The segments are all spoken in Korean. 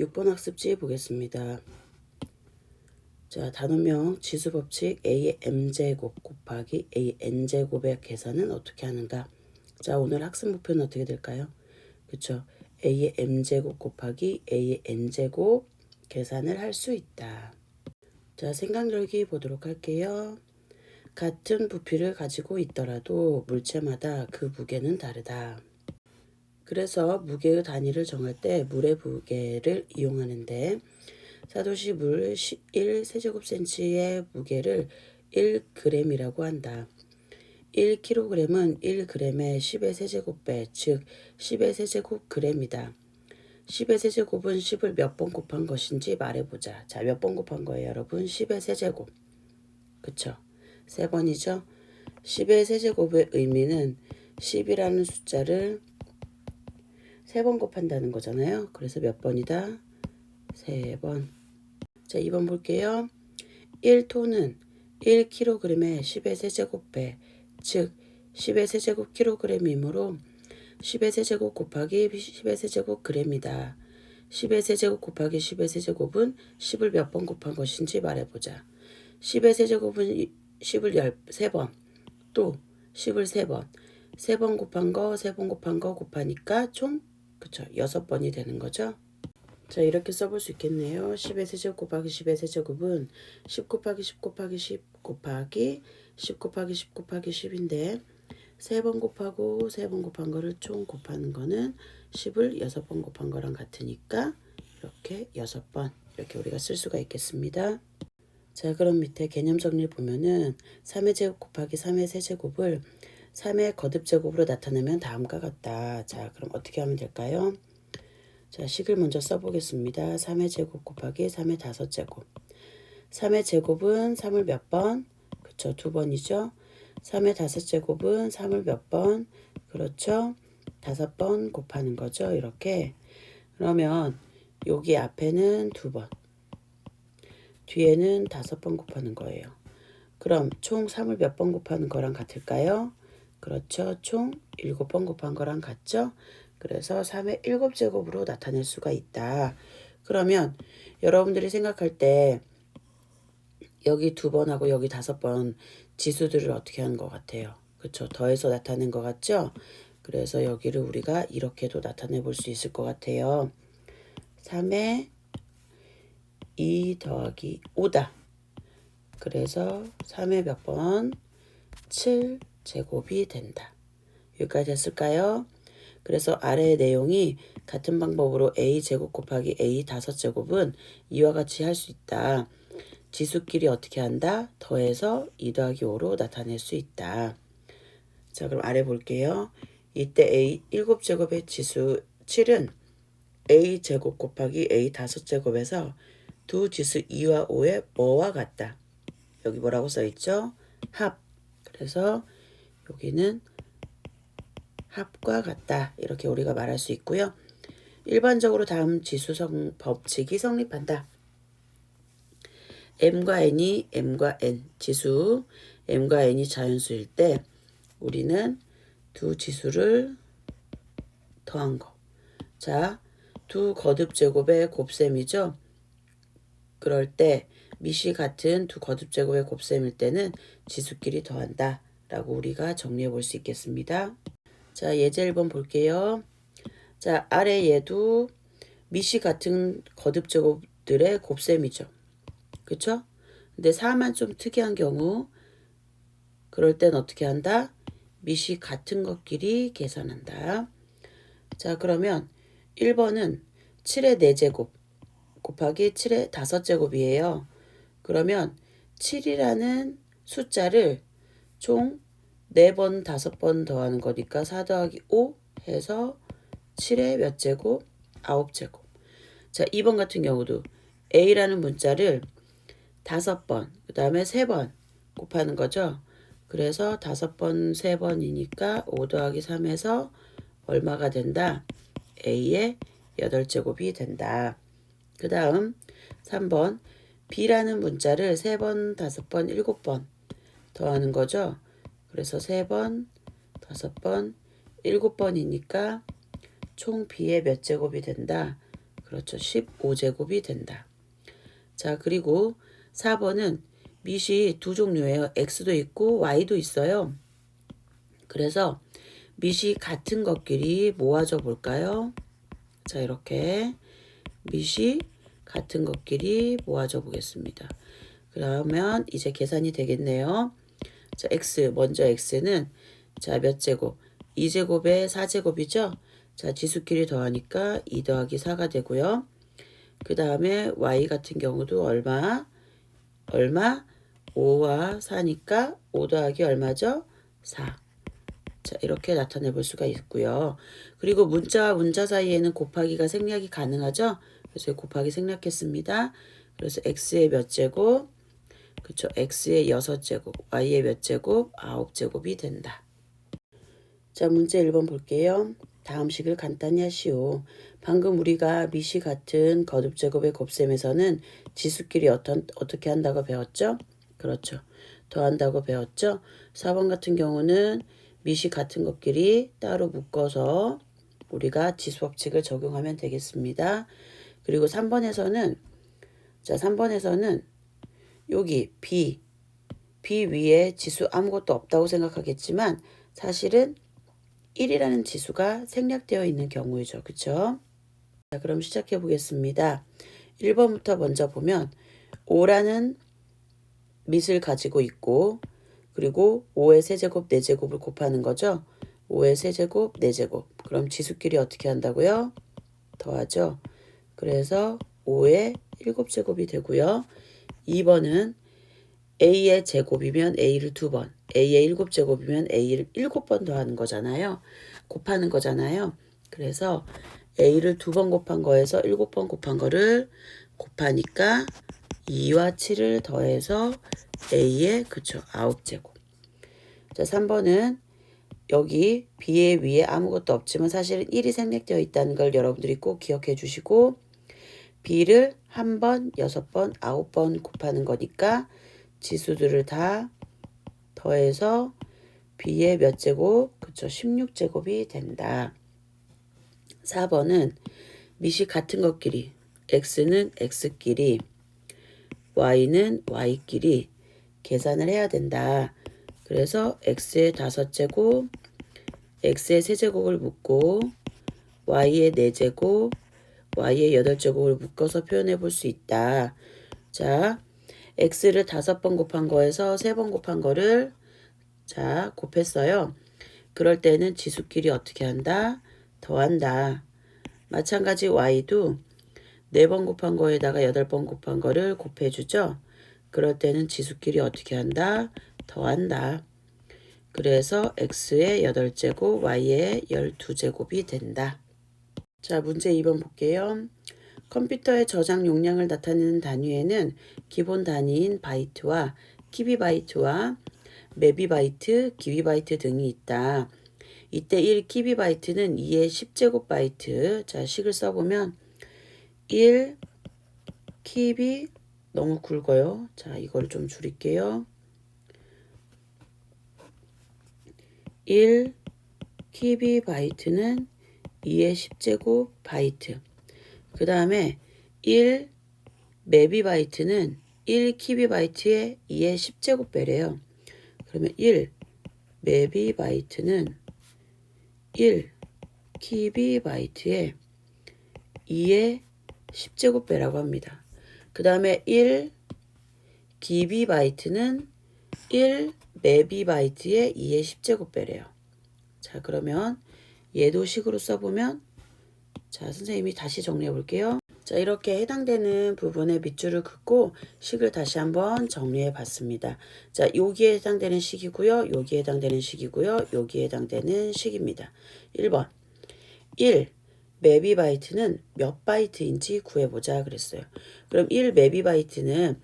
6번 학습지 보겠습니다. 자, 단원명 지수법칙 a의 m제곱 곱하기 an제곱의 계산은 어떻게 하는가? 자, 오늘 학습 목표는 어떻게 될까요? 그쵸? a의 m제곱 곱하기 a의 n제곱 계산을 할 수 있다. 자, 생각열기 보도록 할게요. 같은 부피를 가지고 있더라도 물체마다 그 무게는 다르다. 그래서 무게의 단위를 정할 때 물의 무게를 이용하는데 사도시 물 1세제곱cm의 무게를 1g이라고 한다. 1kg은 1g의 10의 세제곱배, 즉 10의 세제곱g이다. 10의 세제곱은 10을 몇 번 곱한 것인지 말해보자. 자, 몇 번 곱한 거예요, 여러분? 10의 세제곱. 그쵸? 3번이죠? 10의 세제곱의 의미는 10이라는 숫자를 3번 곱한다는 거잖아요. 그래서 몇 번이다? 3번. 자, 2번 볼게요. 1톤은 1kg의 10의 세제곱배, 즉 10의 세제곱 kg이므로 10의 세제곱 곱하기 10의 세제곱 g이다. 10의 세제곱 곱하기 10의 세제곱은 10을 몇 번 곱한 것인지 말해보자. 10의 세제곱은 10을 3번, 또 10을 3번, 3번 곱한 거, 3번 곱한 거 곱하니까 총 그쵸 6번이 되는 거죠. 자, 이렇게 써볼 수 있겠네요. 10의 세제곱 곱하기 10의 세제곱은 10 곱하기 10 곱하기 10 곱하기 10 곱하기 10 곱하기 10인데 3번 곱하고 3번 곱한 거를 총 곱하는 거는 10을 6번 곱한 거랑 같으니까 이렇게 6번 이렇게 우리가 쓸 수가 있겠습니다. 자, 그럼 밑에 개념 정리를 보면은 3의 제곱 곱하기 3의 세제곱을 3의 거듭제곱으로 나타내면 다음과 같다. 자, 그럼 어떻게 하면 될까요? 자, 식을 먼저 써보겠습니다. 3의 제곱 곱하기 3의 5제곱. 3의 제곱은 3을 몇 번? 그쵸, 2번이죠. 3의 5제곱은 3을 몇 번? 그렇죠. 5번 곱하는 거죠. 이렇게. 그러면 여기 앞에는 2번, 뒤에는 5번 곱하는 거예요. 그럼 총 3을 몇 번 곱하는 거랑 같을까요? 그렇죠. 총 7번 곱한 거랑 같죠? 그래서 3의 7제곱으로 나타낼 수가 있다. 그러면 여러분들이 생각할 때 여기 2번하고 여기 5번 지수들을 어떻게 하는 것 같아요? 그렇죠. 더해서 나타낸 것 같죠? 그래서 여기를 우리가 이렇게도 나타내 볼 수 있을 것 같아요. 3의 2 더하기 5다. 그래서 3의 몇 번? 7제곱이 된다. 여기까지 됐을까요? 그래서 아래의 내용이 같은 방법으로 a제곱 곱하기 a 5제곱은 이와 같이 할 수 있다. 지수끼리 어떻게 한다? 더해서 2 더하기 5로 나타낼 수 있다. 자, 그럼 아래 볼게요. 이때 a 7제곱의 지수 7은 a제곱 곱하기 a 5제곱에서 두 지수 2와 5의 뭐와 같다. 여기 뭐라고 써있죠? 합. 그래서 여기는 합과 같다. 이렇게 우리가 말할 수 있고요. 일반적으로 다음 지수성 법칙이 성립한다. m과 n이 m과 n 지수 m과 n이 자연수일 때 우리는 두 지수를 더한 거. 자, 두 거듭제곱의 곱셈이죠. 그럴 때 밑이 같은 두 거듭제곱의 곱셈일 때는 지수끼리 더한다 라고 우리가 정리해 볼 수 있겠습니다. 자, 예제 1번 볼게요. 자, 아래 얘도 밑이 같은 거듭제곱들의 곱셈이죠. 그쵸? 근데 4만 좀 특이한 경우 그럴 땐 어떻게 한다? 밑이 같은 것끼리 계산한다. 자, 그러면 1번은 7의 4제곱 곱하기 7의 5제곱이에요. 그러면 7이라는 숫자를 총 4번, 5번 더하는 거니까 4 더하기 5 해서 7의 몇 제곱? 9제곱. 자, 2번 같은 경우도 a라는 문자를 5번, 그 다음에 3번 곱하는 거죠. 그래서 5번, 3번이니까 5 더하기 3에서 얼마가 된다? a의 8제곱이 된다. 그 다음 3번 b라는 문자를 3번, 5번, 7번 더하는 거죠. 그래서 3번, 5번, 7번이니까 총 b의 몇 제곱이 된다? 그렇죠. 15제곱이 된다. 자, 그리고 4번은 밑이 두 종류예요. x도 있고 y도 있어요. 그래서 밑이 같은 것끼리 모아져 볼까요? 자, 이렇게 밑이 같은 것끼리 모아져 보겠습니다. 그러면 이제 계산이 되겠네요. 자, 먼저 x는 자, 몇 제곱? 2제곱에 4제곱이죠? 자, 지수끼리 더하니까 2 더하기 4가 되고요. 그 다음에 y 같은 경우도 얼마? 5와 4니까 5 더하기 얼마죠? 4. 자, 이렇게 나타내 볼 수가 있고요. 그리고 문자와 문자 사이에는 곱하기가 생략이 가능하죠? 그래서 곱하기 생략했습니다. 그래서 x의 몇 제곱? 그쵸. x의 6제곱, y의 몇 제곱? 9제곱이 된다. 자, 문제 1번 볼게요. 다음 식을 간단히 하시오. 방금 우리가 밑이 같은 거듭제곱의 곱셈에서는 지수끼리 어떻게 한다고 배웠죠? 그렇죠. 더한다고 배웠죠? 4번 같은 경우는 밑이 같은 것끼리 따로 묶어서 우리가 지수법칙을 적용하면 되겠습니다. 그리고 3번에서는 자, 3번에서는 여기 B 위에 지수 아무것도 없다고 생각하겠지만 사실은 1이라는 지수가 생략되어 있는 경우이죠. 그쵸? 자, 그럼 시작해 보겠습니다. 1번부터 먼저 보면 5라는 밑을 가지고 있고 그리고 5의 세제곱 4제곱을 곱하는 거죠. 5의 세제곱 4제곱. 그럼 지수끼리 어떻게 한다고요? 더하죠. 그래서 5의 7제곱이 되고요. 2번은 A의 제곱이면 A를 2번, A의 7제곱이면 A를 7번 더하는 거잖아요. 곱하는 거잖아요. 그래서 A를 2번 곱한 거에서 7번 곱한 거를 곱하니까 2와 7을 더해서 A의 그쵸 9제곱. 자, 3번은 여기 B의 위에 아무것도 없지만 사실은 1이 생략되어 있다는 걸 여러분들이 꼭 기억해 주시고 B를 1번, 6번, 9번 곱하는 거니까 지수들을 다 더해서 B의 몇 제곱? 그쵸 16제곱이 된다. 4번은 밑이 같은 것끼리 X는 X끼리 Y는 Y끼리 계산을 해야 된다. 그래서 X의 5제곱, X의 세제곱을 묶고 Y의 4제곱, Y의 8제곱을 묶어서 표현해 볼 수 있다. 자, X를 5번 곱한 거에서 3번 곱한 거를 자, 곱했어요. 그럴 때는 지수끼리 어떻게 한다? 더한다. 마찬가지 Y도 4번 곱한 거에다가 8번 곱한 거를 곱해주죠. 그럴 때는 지수끼리 어떻게 한다? 더한다. 그래서 X의 8제곱, Y의 12제곱이 된다. 자, 문제 2번 볼게요. 컴퓨터의 저장 용량을 나타내는 단위에는 기본 단위인 바이트와 키비바이트와 메비바이트, 기비바이트 등이 있다. 이때 1키비바이트는 2의 10제곱 바이트. 자, 식을 써보면 1키비 너무 굵어요. 자, 이걸 좀 줄일게요. 1키비바이트는 2의 10제곱 바이트. 그 다음에 1 메비바이트는 1키비바이트의 2의 10제곱 배래요. 그러면 1 메비바이트는 1키비바이트의 2의 10제곱 배라고 합니다. 그 다음에 1 기비바이트는 1 메비바이트의 2의 10제곱 배래요. 자, 그러면 얘도 식으로 써보면 자, 선생님이 다시 정리해 볼게요. 자, 이렇게 해당되는 부분에 밑줄을 긋고 식을 다시 한번 정리해 봤습니다. 자, 여기에 해당되는 식이고요. 여기에 해당되는 식이고요. 여기에 해당되는 식입니다. 1번 1 메비바이트는 몇 바이트인지 구해보자 그랬어요. 그럼 1 메비바이트는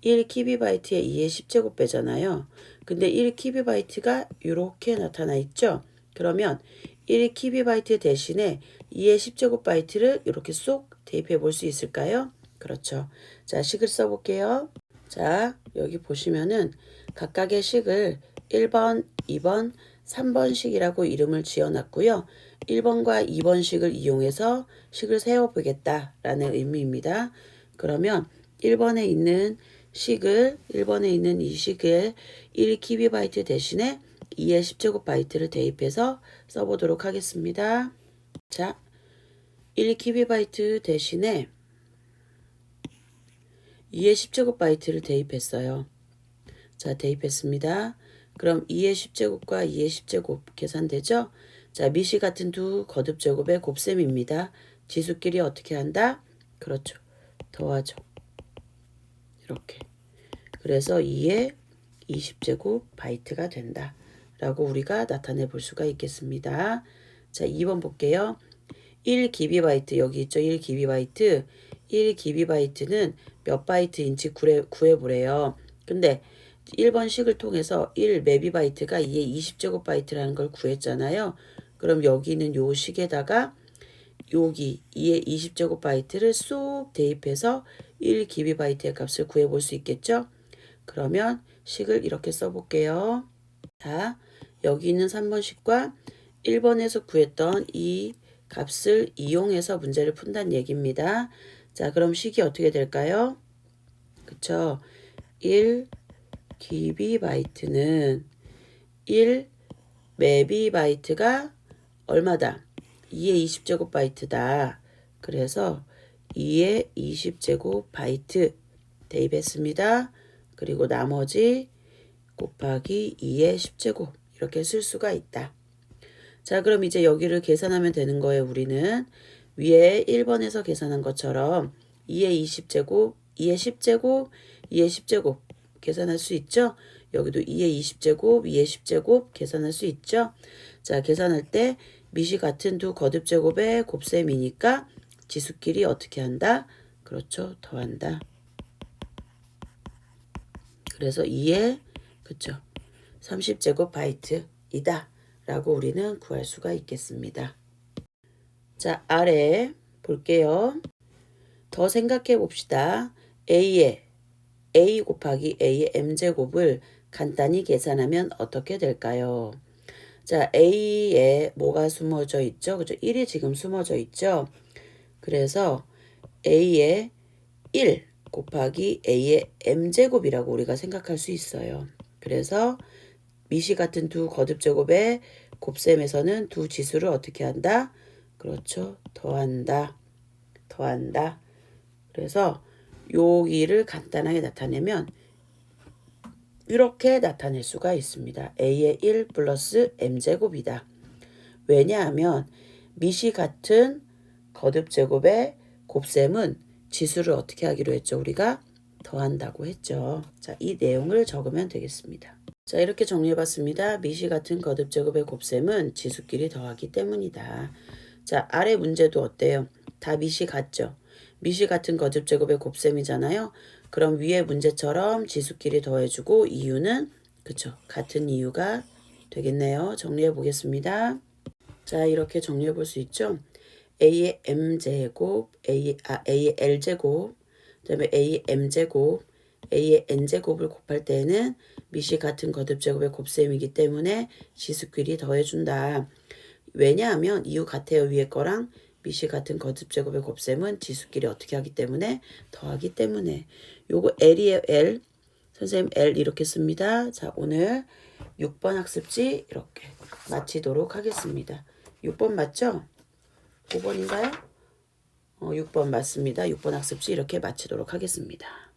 1 키비바이트의 2의 10제곱 배잖아요. 근데 1 키비바이트가 이렇게 나타나 있죠. 그러면 1 키비바이트 대신에 2의 10제곱 바이트를 이렇게 쏙 대입해 볼 수 있을까요? 그렇죠. 자, 식을 써볼게요. 자, 여기 보시면은 각각의 식을 1번, 2번, 3번식이라고 이름을 지어놨고요. 1번과 2번식을 이용해서 식을 세워보겠다라는 의미입니다. 그러면 1번에 있는 이 식을 1KB 대신에 2의 10제곱 바이트를 대입해서 써보도록 하겠습니다. 자, 1KB 대신에 2의 10제곱 바이트를 대입했어요. 자, 대입했습니다. 그럼 2의 10제곱과 2의 10제곱 계산되죠? 자, 미시 같은 두 거듭제곱의 곱셈입니다. 지수끼리 어떻게 한다? 그렇죠. 더하죠. 이렇게. 그래서 2의 20제곱 바이트가 된다. 라고 우리가 나타내 볼 수가 있겠습니다. 자, 2번 볼게요. 1GB 여기 있죠. 1GB. 1GB는 몇 바이트인지 구해보래요. 근데 1번 식을 통해서 1MB가 2의 20제곱 바이트라는 걸 구했잖아요. 그럼 여기는 요 식에다가 여기 2의 20제곱 바이트를 쏙 대입해서 1GB의 값을 구해볼 수 있겠죠? 그러면 식을 이렇게 써볼게요. 자, 여기 있는 3번식과 1번에서 구했던 이 값을 이용해서 문제를 푼다는 얘기입니다. 자, 그럼 식이 어떻게 될까요? 그쵸? 1GB는 1MB가 얼마다? 2의 20제곱 바이트다. 그래서 2의 20제곱 바이트 대입했습니다. 그리고 나머지 곱하기 2의 10제곱 이렇게 쓸 수가 있다. 자, 그럼 이제 여기를 계산하면 되는 거예요. 우리는 위에 1번에서 계산한 것처럼 2의 20제곱, 2의 10제곱, 2의 10제곱 계산할 수 있죠? 여기도 2의 20제곱, 2의 10제곱 계산할 수 있죠? 자, 계산할 때 미시 같은 두 거듭제곱의 곱셈이니까 지수끼리 어떻게 한다? 그렇죠. 더한다. 그래서 2의 그쵸 30제곱 바이트이다 라고 우리는 구할 수가 있겠습니다. 자, 아래 볼게요. 더 생각해 봅시다. A 곱하기 A의 m제곱을 간단히 계산하면 어떻게 될까요? 자, A에 뭐가 숨어져 있죠? 그죠? 1이 지금 숨어져 있죠? 그래서 A의 1 곱하기 A의 m제곱이라고 우리가 생각할 수 있어요. 그래서 미시 같은 두 거듭제곱의 곱셈에서는 두 지수를 어떻게 한다? 그렇죠. 더한다. 그래서 여기를 간단하게 나타내면 이렇게 나타낼 수가 있습니다. A의 1 플러스 m제곱이다. 왜냐하면 미시 같은 거듭제곱의 곱셈은 지수를 어떻게 하기로 했죠? 우리가 더한다고 했죠. 자, 이 내용을 적으면 되겠습니다. 자, 이렇게 정리해봤습니다. 미시 같은 거듭제곱의 곱셈은 지수끼리 더하기 때문이다. 자, 아래 문제도 어때요? 다 미시 같죠? 미시 같은 거듭제곱의 곱셈이잖아요. 그럼 위에 문제처럼 지수끼리 더해주고 이유는 그쵸? 같은 이유가 되겠네요. 정리해 보겠습니다. 자, 이렇게 정리해 볼 수 있죠? A의 m제곱, A의 L제곱, 그 다음에 A의 m제곱, A의 n제곱을 곱할 때는 미시 같은 거듭제곱의 곱셈이기 때문에 지수끼리 더해준다. 왜냐하면 이유 같아요. 위에 거랑 미시 같은 거듭제곱의 곱셈은 지수끼리 어떻게 하기 때문에 더하기 때문에 요거 L이에요. L. 선생님 L 이렇게 씁니다. 자, 오늘 6번 학습지 이렇게 마치도록 하겠습니다. 6번 맞죠? 5번인가요? 6번 맞습니다. 6번 학습지 이렇게 마치도록 하겠습니다.